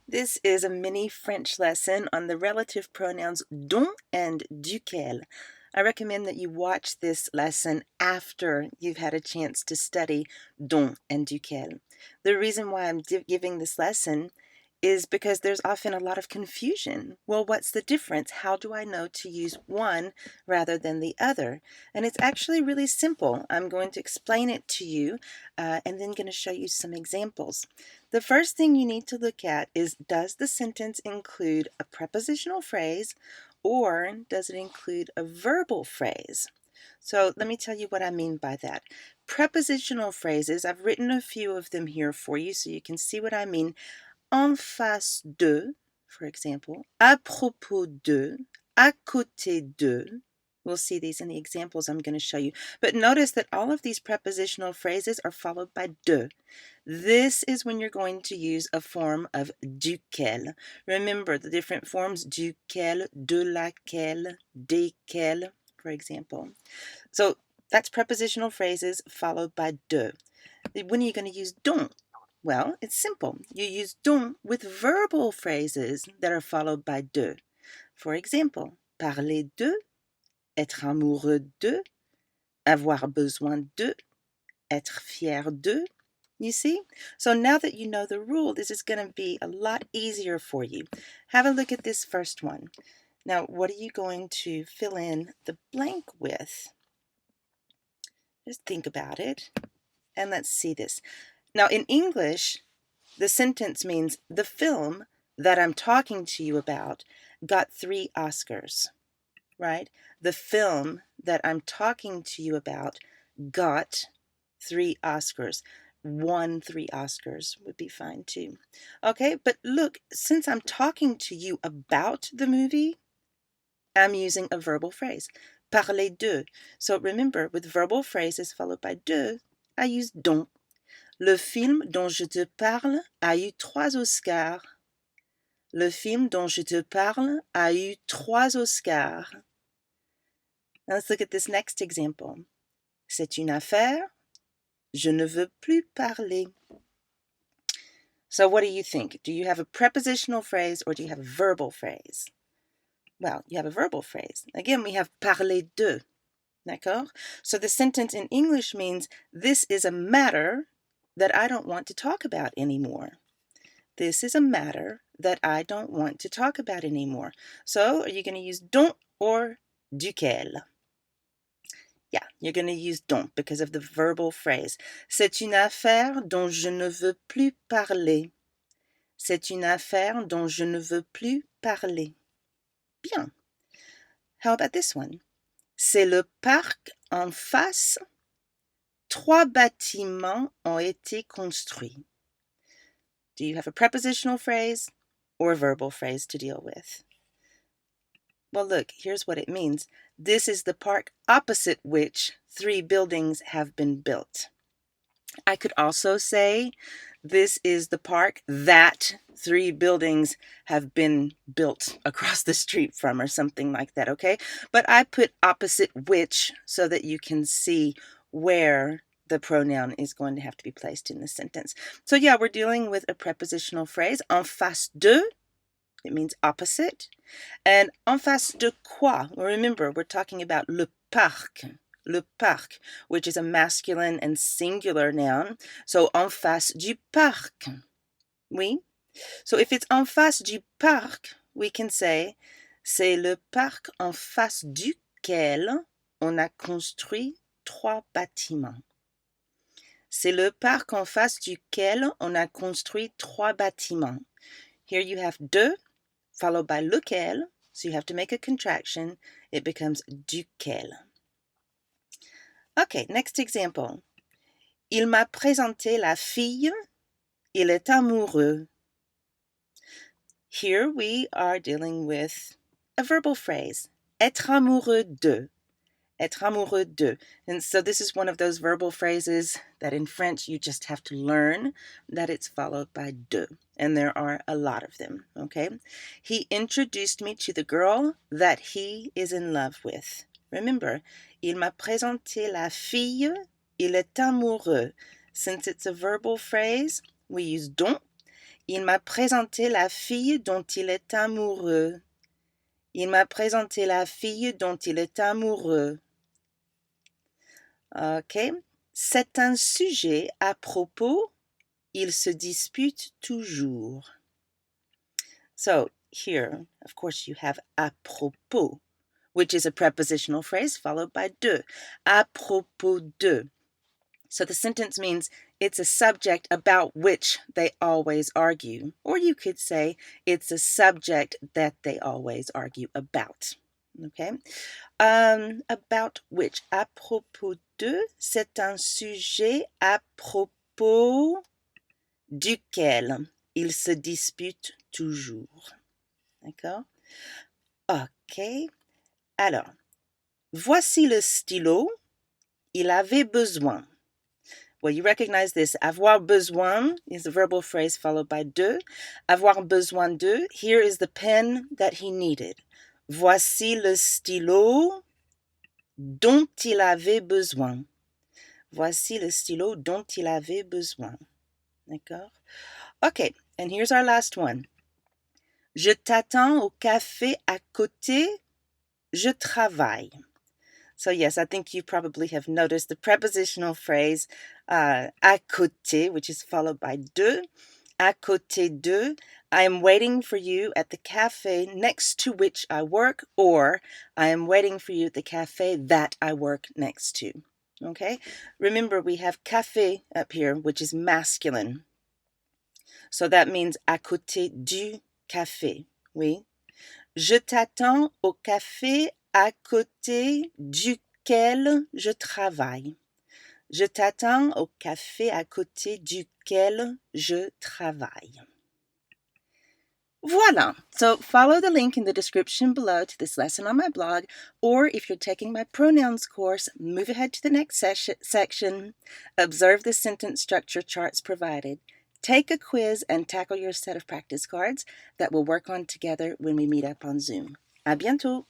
This is a mini French lesson on the relative pronouns dont and duquel. I recommend that you watch this lesson after you've had a chance to study dont and duquel. The reason why I'm giving this lesson is because there's often a lot of confusion. Well, what's the difference? How do I know to use one rather than the other? And it's actually really simple. I'm going to explain it to you and then going to show you some examples. The first thing you need to look at is, does the sentence include a prepositional phrase or does it include a verbal phrase? So let me tell you what I mean by that. Prepositional phrases, I've written a few of them here for you so you can see what I mean. En face de, for example, à propos de, à côté de. We'll see these in the examples I'm going to show you. But notice that all of these prepositional phrases are followed by de. This is when you're going to use a form of duquel. Remember the different forms, duquel, de laquelle, desquels, for example. So that's prepositional phrases followed by de. When are you going to use dont? Well, it's simple. You use dont with verbal phrases that are followed by de. For example, parler de, être amoureux de, avoir besoin de, être fier de. You see? So now that you know the rule, this is going to be a lot easier for you. Have a look at this first one. Now, what are you going to fill in the blank with? Just think about it. And let's see this. Now, in English, the sentence means the film that I'm talking to you about got 3 Oscars, right? The film that I'm talking to you about got 3 Oscars. Won 3 Oscars would be fine too. Okay, but look, since I'm talking to you about the movie, I'm using a verbal phrase. Parler de. So remember, with verbal phrases followed by de, I use dont. Le film dont je te parle a eu 3 Oscars. Le film dont je te parle a eu 3 Oscars. Now let's look at this next example. C'est une affaire. Je ne veux plus parler. So what do you think? Do you have a prepositional phrase or do you have a verbal phrase? Well, you have a verbal phrase. Again, we have parler de. D'accord? So the sentence in English means this is a matter that I don't want to talk about anymore. This is a matter that I don't want to talk about anymore. So are you going to use dont or duquel? Yeah, you're going to use dont because of the verbal phrase. C'est une affaire dont je ne veux plus parler. C'est une affaire dont je ne veux plus parler. Bien. How about this one? C'est le parc en face. 3 bâtiments ont été construits. Do you have a prepositional phrase or a verbal phrase to deal with? Well, look, here's what it means. This is the park opposite which 3 buildings have been built. I could also say this is the park that 3 buildings have been built across the street from, or something like that, okay? But I put opposite which so that you can see where the pronoun is going to have to be placed in the sentence. So yeah, we're dealing with a prepositional phrase. En face de, it means opposite. And en face de quoi? Well, remember, we're talking about le parc, which is a masculine and singular noun. So en face du parc. Oui? So if it's en face du parc, we can say c'est le parc en face duquel on a construit 3 bâtiments. C'est le parc en face duquel on a construit 3 bâtiments. Here you have de followed by lequel, so you have to make a contraction. It becomes duquel. Okay, next example. Il m'a présenté la fille. Il est amoureux. Here we are dealing with a verbal phrase. Être amoureux de. Être amoureux de. And so this is one of those verbal phrases that in French you just have to learn that it's followed by de. And there are a lot of them, okay? He introduced me to the girl that he is in love with. Remember, il m'a présenté la fille. Il est amoureux. Since it's a verbal phrase, we use dont. Il m'a présenté la fille dont il est amoureux. Il m'a présenté la fille dont il est amoureux. OK. C'est un sujet à propos. Ils se disputent toujours. So here, of course, you have à propos, which is a prepositional phrase followed by de. À propos de. So the sentence means it's a subject about which they always argue. Or you could say it's a subject that they always argue about. Okay? About which. À propos de, c'est un sujet à propos duquel ils se disputent toujours. D'accord? OK. Alors, voici le stylo. Il avait besoin. Well, you recognize this. Avoir besoin is a verbal phrase followed by de. Avoir besoin de. Here is the pen that he needed. Voici le stylo dont il avait besoin. Voici le stylo dont il avait besoin. D'accord? Okay, and here's our last one. Je t'attends au café à côté. Je travaille. So yes, I think you probably have noticed the prepositional phrase à côté, which is followed by de. À côté de, I am waiting for you at the cafe next to which I work, or I am waiting for you at the cafe that I work next to. Okay? Remember, we have café up here, which is masculine. So that means à côté du café. Oui. Je t'attends au café à côté duquel je travaille. Je t'attends au café à côté duquel je travaille. Voila! So follow the link in the description below to this lesson on my blog, or if you're taking my pronouns course, move ahead to the next section, observe the sentence structure charts provided, take a quiz, and tackle your set of practice cards that we'll work on together when we meet up on Zoom. À bientôt!